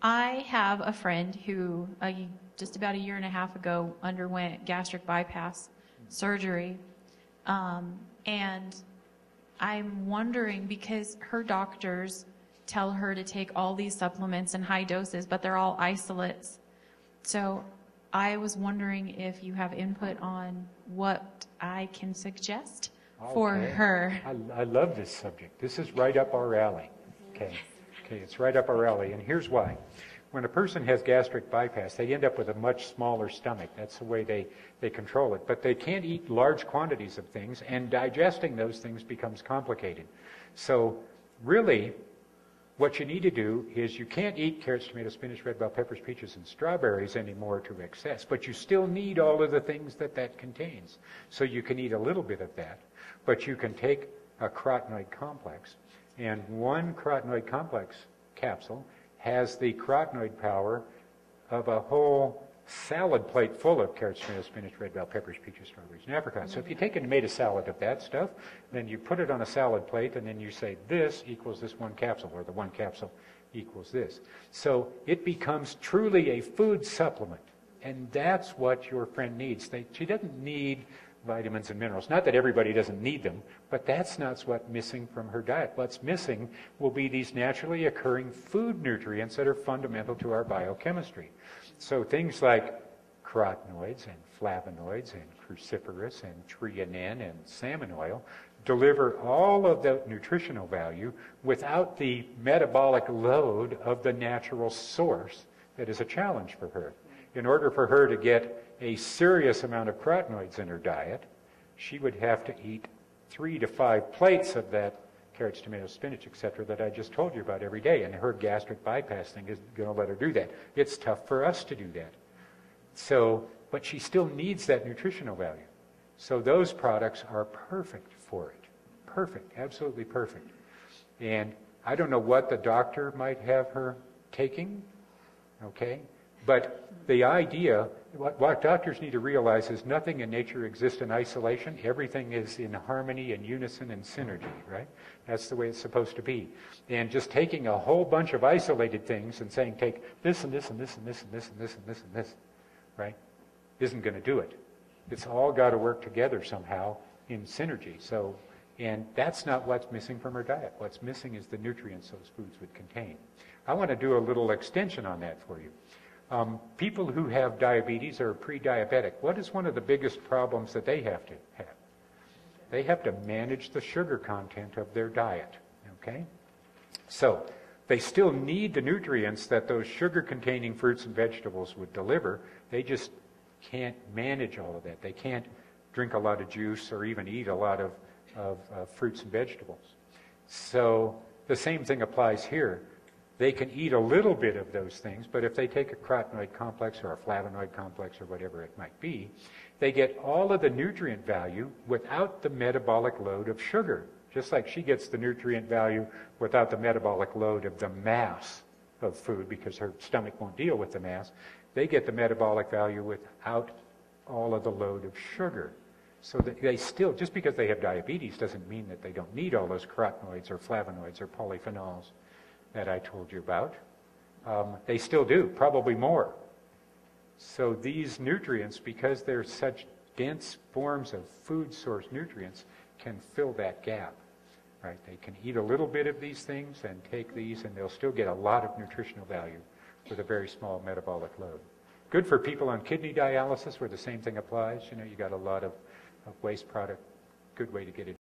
I have a friend who just about a year and a half ago underwent gastric bypass surgery. And I'm wondering, because her doctors tell her to take all these supplements in high doses, but they're all isolates. So I was wondering if you have input on what I can suggest for her. I love this subject. This is right up our alley. Okay, it's right up our alley, and here's why. When a person has gastric bypass, they end up with a much smaller stomach. That's the way they control it. But they can't eat large quantities of things, and digesting those things becomes complicated. So really, what you need to do is you can't eat carrots, tomatoes, spinach, red bell peppers, peaches, and strawberries anymore to excess, but you still need all of the things that contains. So you can eat a little bit of that, but you can take a carotenoid complex, and one carotenoid complex capsule has the carotenoid power of a whole salad plate full of carrots, tomatoes, spinach, red bell peppers, peaches, strawberries, and apricots. So if you take and made a salad of that stuff, then you put it on a salad plate, and then you say this equals this one capsule, or the one capsule equals this. So it becomes truly a food supplement, and that's what your friend needs. She doesn't need vitamins and minerals. Not that everybody doesn't need them, but that's not what's missing from her diet. What's missing will be these naturally occurring food nutrients that are fundamental to our biochemistry. So things like carotenoids and flavonoids and cruciferous and threonine and salmon oil deliver all of the nutritional value without the metabolic load of the natural source that is a challenge for her. In order for her to get a serious amount of carotenoids in her diet, she would have to eat 3 to 5 plates of that carrots, tomatoes, spinach, etc. that I just told you about every day. And her gastric bypass thing is going to let her do that. It's tough for us to do that. So, but she still needs that nutritional value. So those products are perfect for it. Perfect, absolutely perfect. And I don't know what the doctor might have her taking, okay? But the idea, what doctors need to realize is nothing in nature exists in isolation. Everything is in harmony and unison and synergy, right? That's the way it's supposed to be. And just taking a whole bunch of isolated things and saying, take this and this and this and this and this and this and this and this, right, isn't going to do it. It's all got to work together somehow in synergy. So, and that's not what's missing from her diet. What's missing is the nutrients those foods would contain. I want to do a little extension on that for you. People who have diabetes or are pre-diabetic, what is one of the biggest problems that they have to have? They have to manage the sugar content of their diet, okay? So they still need the nutrients that those sugar-containing fruits and vegetables would deliver. They just can't manage all of that. They can't drink a lot of juice or even eat a lot of fruits and vegetables. So the same thing applies here. They can eat a little bit of those things, but if they take a carotenoid complex or a flavonoid complex or whatever it might be, they get all of the nutrient value without the metabolic load of sugar, just like she gets the nutrient value without the metabolic load of the mass of food because her stomach won't deal with the mass. They get the metabolic value without all of the load of sugar. So that they still, just because they have diabetes doesn't mean that they don't need all those carotenoids or flavonoids or polyphenols that I told you about. They still do, probably more. So these nutrients, because they're such dense forms of food source nutrients, can fill that gap. Right? They can eat a little bit of these things and take these, and they'll still get a lot of nutritional value with a very small metabolic load. Good for people on kidney dialysis where the same thing applies. You know, you got a lot of waste product. Good way to get it.